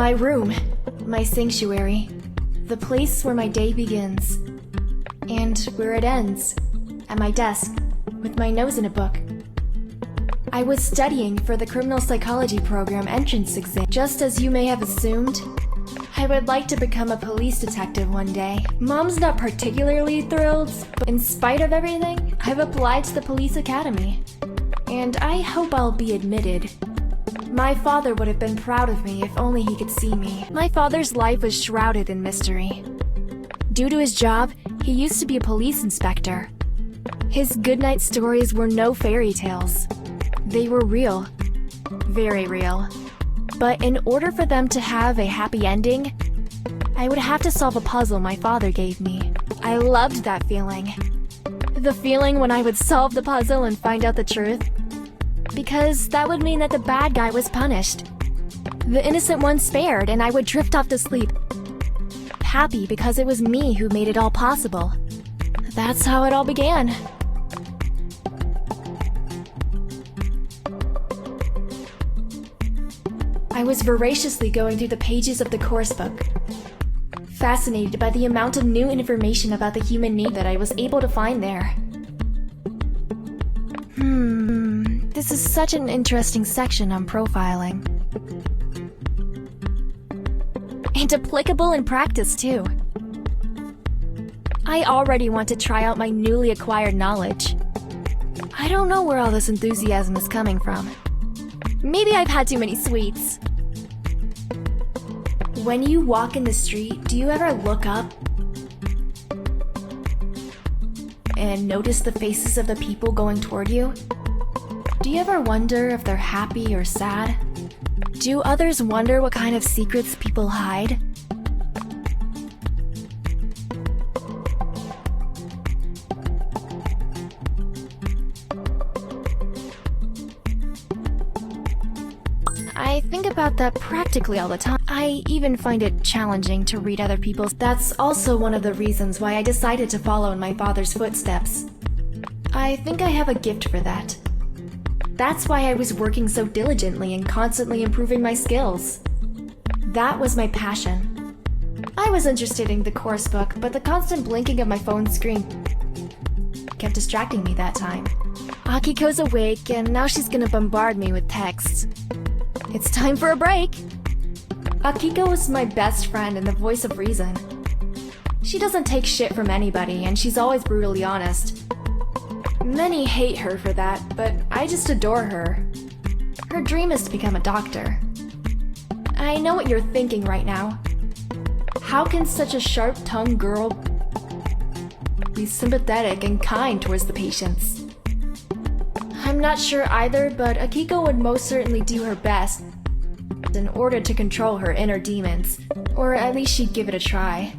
My room, my sanctuary, the place where my day begins, and where it ends, at my desk, with my nose in a book. I was studying for the criminal psychology program entrance exam. Just as you may have assumed, I would like to become a police detective one day. Mom's not particularly thrilled, but in spite of everything, I've applied to the police academy. And I hope I'll be admitted. My father would have been proud of me if only he could see me. My father's life was shrouded in mystery. Due to his job, he used to be a police inspector. His goodnight stories were no fairy tales. They were real. Very real. But in order for them to have a happy ending, I would have to solve a puzzle my father gave me. I loved that feeling. The feeling when I would solve the puzzle and find out the truth. Because that would mean that the bad guy was punished. The innocent one spared, and I would drift off to sleep. Happy because it was me who made it all possible. That's how it all began. I was voraciously going through the pages of the course book, fascinated by the amount of new information about the human need that I was able to find there. This is such an interesting section on profiling. And applicable in practice, too. I already want to try out my newly acquired knowledge. I don't know where all this enthusiasm is coming from. Maybe I've had too many sweets. When you walk in the street, do you ever look up and notice the faces of the people going toward you? Do you ever wonder if they're happy or sad? Do others wonder what kind of secrets people hide? I think about that practically all the time. I even find it challenging to read other people's. That's also one of the reasons why I decided to follow in my father's footsteps. I think I have a gift for that. That's why I was working so diligently and constantly improving my skills. That was my passion. I was interested in the course book, but the constant blinking of my phone screen kept distracting me that time. Akiko's awake, and now she's gonna bombard me with texts. It's time for a break! Akiko is my best friend and the voice of reason. She doesn't take shit from anybody, and she's always brutally honest. Many hate her for that, but I just adore her. Her dream is to become a doctor. I know what you're thinking right now. How can such a sharp-tongued girl be sympathetic and kind towards the patients? I'm not sure either, but Akiko would most certainly do her best in order to control her inner demons, or at least she'd give it a try.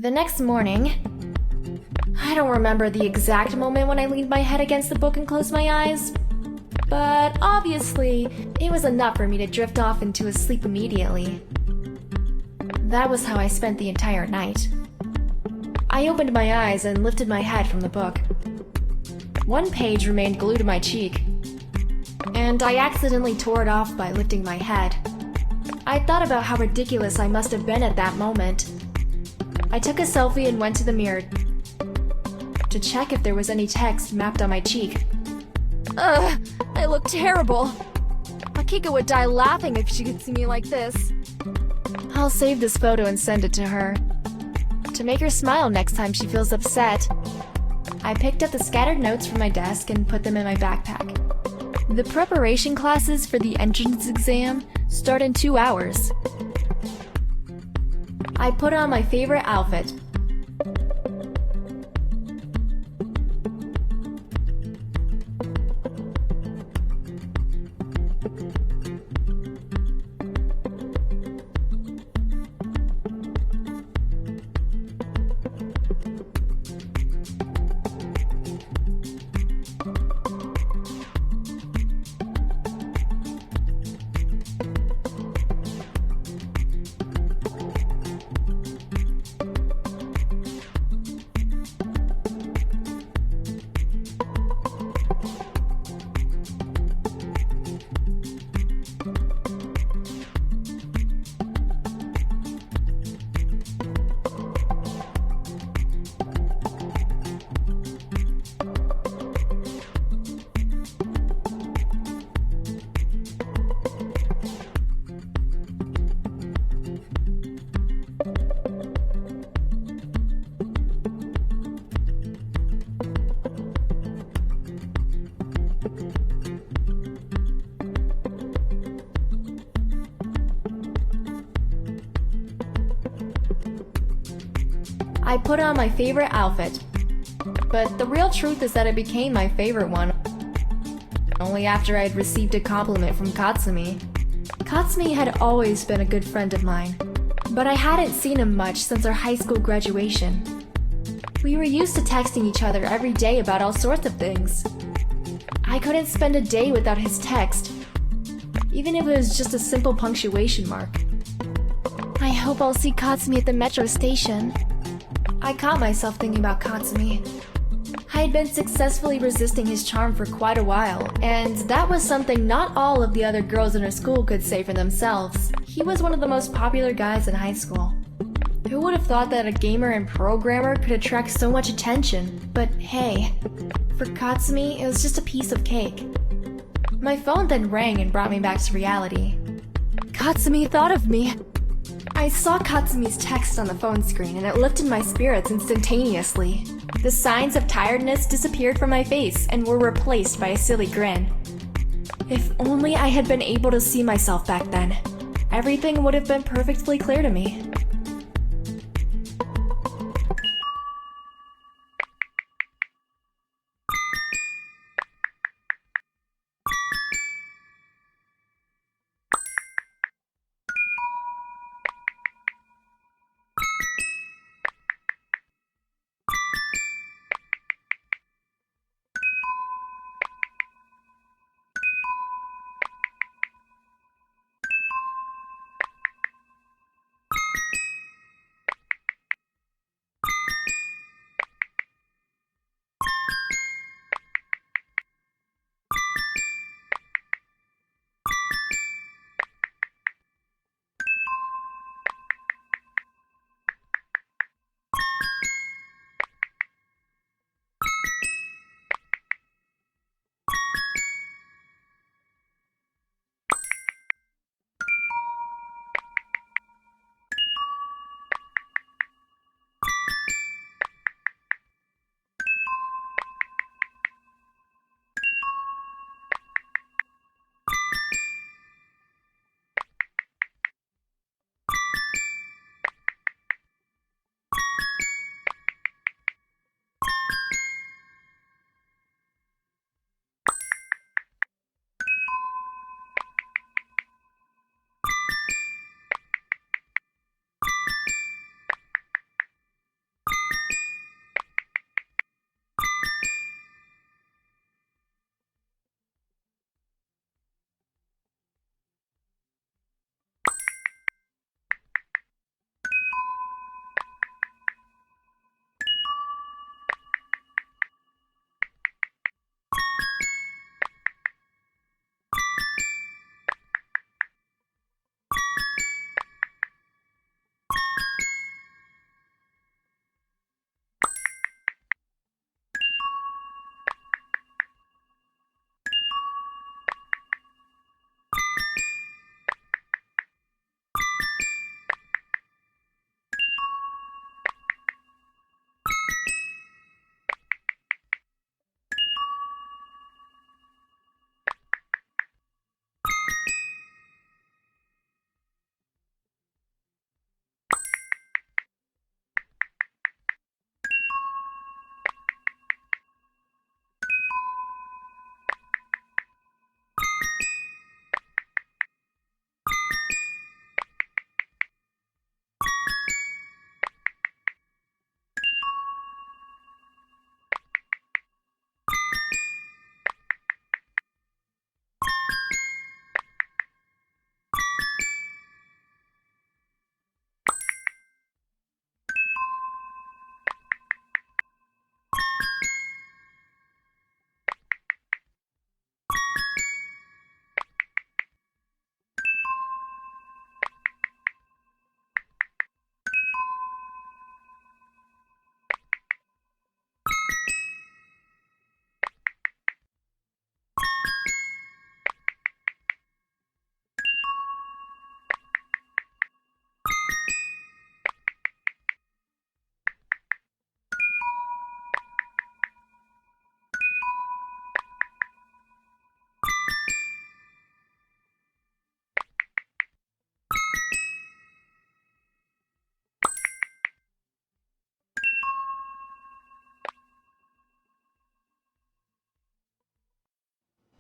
The next morning, I don't remember the exact moment when I leaned my head against the book and closed my eyes, but obviously, it was enough for me to drift off into a sleep immediately. That was how I spent the entire night. I opened my eyes and lifted my head from the book. One page remained glued to my cheek, and I accidentally tore it off by lifting my head. I thought about how ridiculous I must have been at that moment. I took a selfie and went to the mirror to check if there was any text mapped on my cheek. Ugh, I look terrible. Akiko would die laughing if she could see me like this. I'll save this photo and send it to her, to make her smile next time she feels upset. I picked up the scattered notes from my desk and put them in my backpack. The preparation classes for the entrance exam start in 2 hours. I put on my favorite outfit. I put on my favorite outfit, but the real truth is that it became my favorite one only after I had received a compliment from Katsumi. Katsumi had always been a good friend of mine, but I hadn't seen him much since our high school graduation. We were used to texting each other every day about all sorts of things. I couldn't spend a day without his text, even if it was just a simple punctuation mark. I hope I'll see Katsumi at the metro station. I caught myself thinking about Katsumi. I had been successfully resisting his charm for quite a while, and that was something not all of the other girls in our school could say for themselves. He was one of the most popular guys in high school. Who would have thought that a gamer and programmer could attract so much attention? But hey, for Katsumi, it was just a piece of cake. My phone then rang and brought me back to reality. Katsumi thought of me. I saw Katsumi's text on the phone screen and it lifted my spirits instantaneously. The signs of tiredness disappeared from my face and were replaced by a silly grin. If only I had been able to see myself back then, everything would have been perfectly clear to me.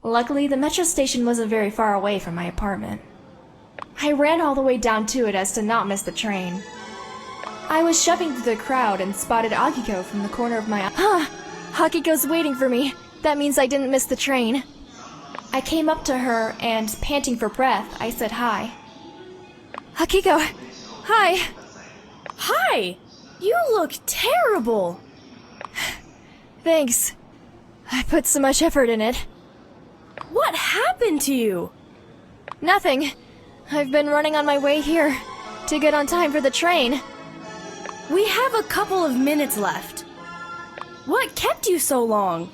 Luckily, the metro station wasn't very far away from my apartment. I ran all the way down to it as to not miss the train. I was shoving through the crowd and spotted Akiko from the corner of my eye. Akiko's waiting for me. That means I didn't miss the train. I came up to her and, panting for breath, I said hi. Akiko, hi. Hi! You look terrible! Thanks. I put so much effort in it. What happened to you? Nothing. I've been running on my way here to get on time for the train. We have a couple of minutes left. What kept you so long?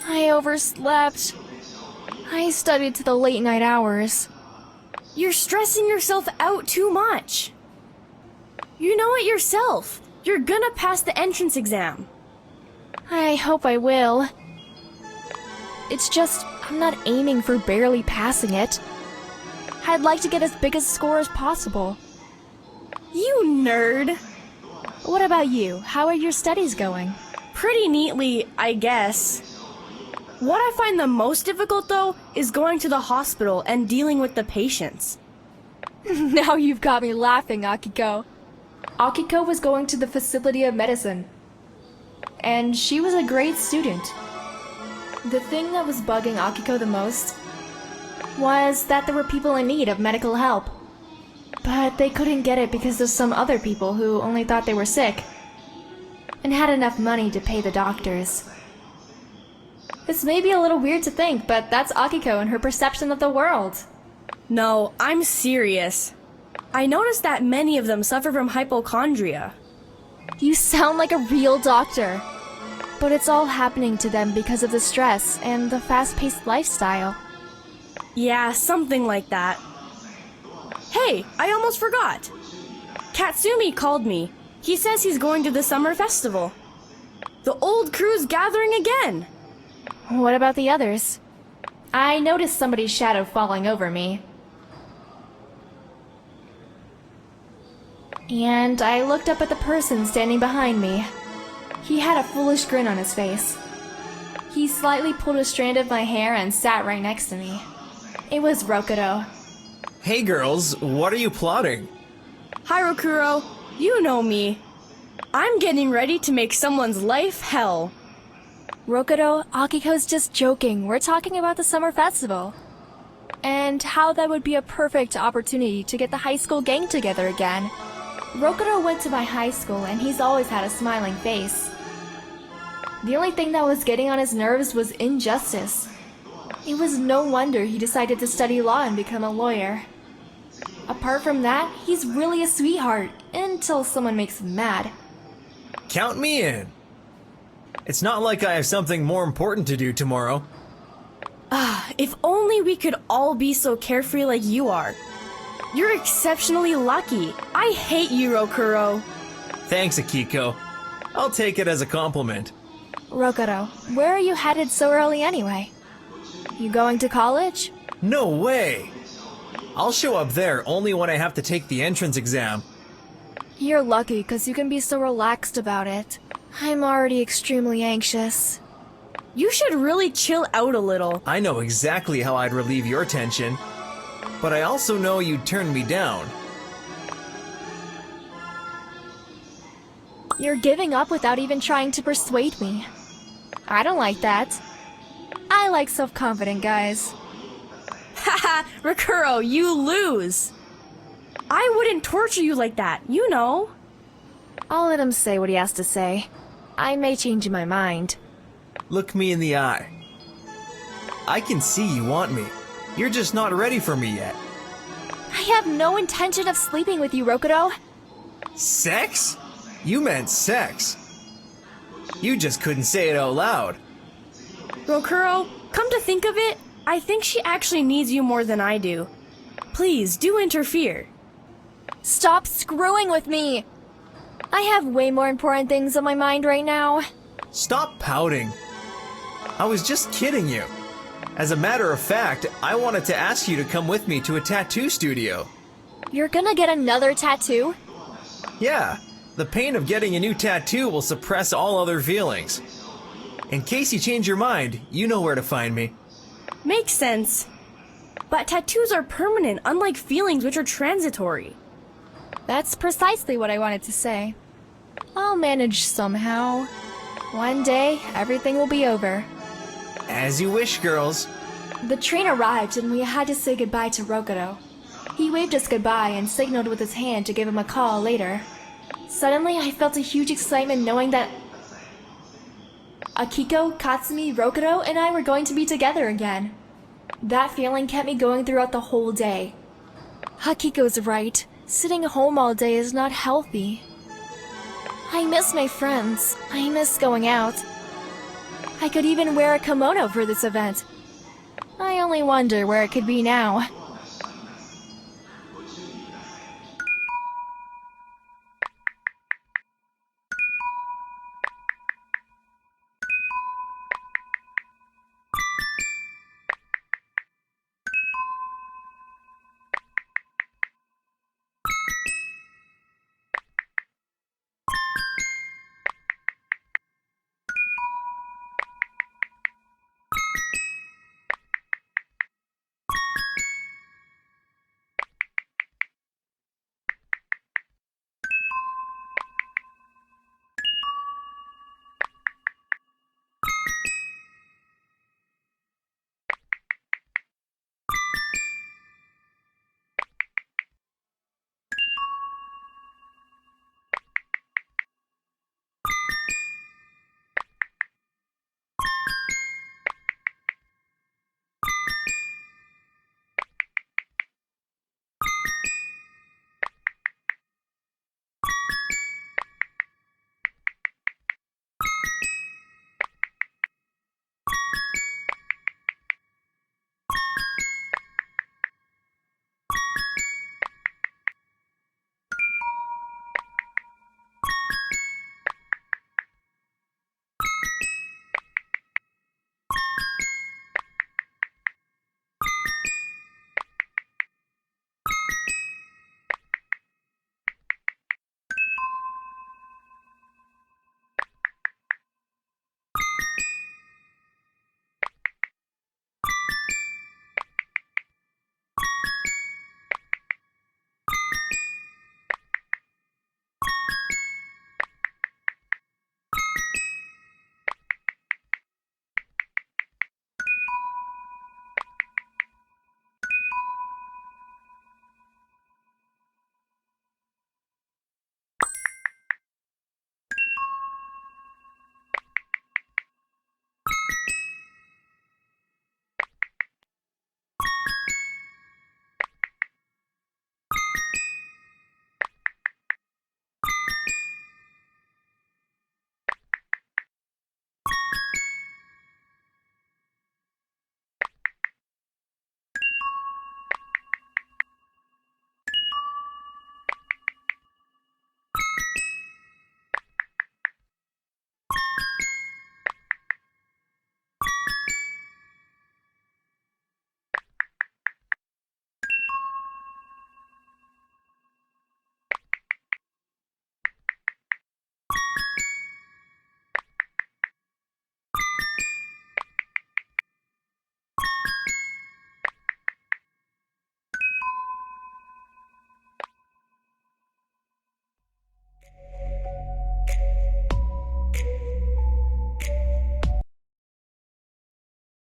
I overslept. I studied to the late night hours. You're stressing yourself out too much. You know it yourself. You're gonna pass the entrance exam. I hope I will. It's just, I'm not aiming for barely passing it. I'd like to get as big a score as possible. You nerd. What about you? How are your studies going? Pretty neatly, I guess. What I find the most difficult, though, is going to the hospital and dealing with the patients. Now you've got me laughing, Akiko. Akiko was going to the Facility of Medicine, and she was a great student. The thing that was bugging Akiko the most was that there were people in need of medical help, but they couldn't get it because of some other people who only thought they were sick and had enough money to pay the doctors. This may be a little weird to think, but that's Akiko and her perception of the world. No, I'm serious. I noticed that many of them suffer from hypochondria. You sound like a real doctor. But it's all happening to them because of the stress and the fast-paced lifestyle. Yeah, something like that. Hey, I almost forgot. Katsumi called me. He says he's going to the summer festival. The old crew's gathering again. What about the others? I noticed somebody's shadow falling over me. And I looked up at the person standing behind me. He had a foolish grin on his face. He slightly pulled a strand of my hair and sat right next to me. It was Rokuro. Hey girls, what are you plotting? Hi, Rokuro. You know me. I'm getting ready to make someone's life hell. Rokuro, Akiko's just joking. We're talking about the summer festival. And how that would be a perfect opportunity to get the high school gang together again. Rokuro went to my high school and he's always had a smiling face. The only thing that was getting on his nerves was injustice. It was no wonder he decided to study law and become a lawyer. Apart from that, he's really a sweetheart, until someone makes him mad. Count me in. It's not like I have something more important to do tomorrow. If only we could all be so carefree like you are. You're exceptionally lucky. I hate you, Rokuro. Thanks, Akiko. I'll take it as a compliment. Rokuro, where are you headed so early anyway? You going to college? No way! I'll show up there only when I have to take the entrance exam. You're lucky because you can be so relaxed about it. I'm already extremely anxious. You should really chill out a little. I know exactly how I'd relieve your tension, but I also know you'd turn me down. You're giving up without even trying to persuade me. I don't like that. I like self-confident guys. Haha, Rokuro, you lose. I wouldn't torture you like that, you know. I'll let him say what he has to say. I may change my mind. Look me in the eye. I can see you want me. You're just not ready for me yet. I have no intention of sleeping with you, Rokuro. Sex? You meant sex. You just couldn't say it out loud. Rokuro, come to think of it, I think she actually needs you more than I do. Please, do interfere. Stop screwing with me! I have way more important things on my mind right now. Stop pouting. I was just kidding you. As a matter of fact, I wanted to ask you to come with me to a tattoo studio. You're gonna get another tattoo? Yeah, the pain of getting a new tattoo will suppress all other feelings. In case you change your mind, you know where to find me. Makes sense. But tattoos are permanent, unlike feelings which are transitory. That's precisely what I wanted to say. I'll manage somehow. One day, everything will be over. As you wish, girls. The train arrived and we had to say goodbye to Rokuro. He waved us goodbye and signaled with his hand to give him a call later. Suddenly, I felt a huge excitement knowing that Akiko, Katsumi, Rokuro, and I were going to be together again. That feeling kept me going throughout the whole day. Akiko's right. Sitting home all day is not healthy. I miss my friends. I miss going out. I could even wear a kimono for this event. I only wonder where it could be now.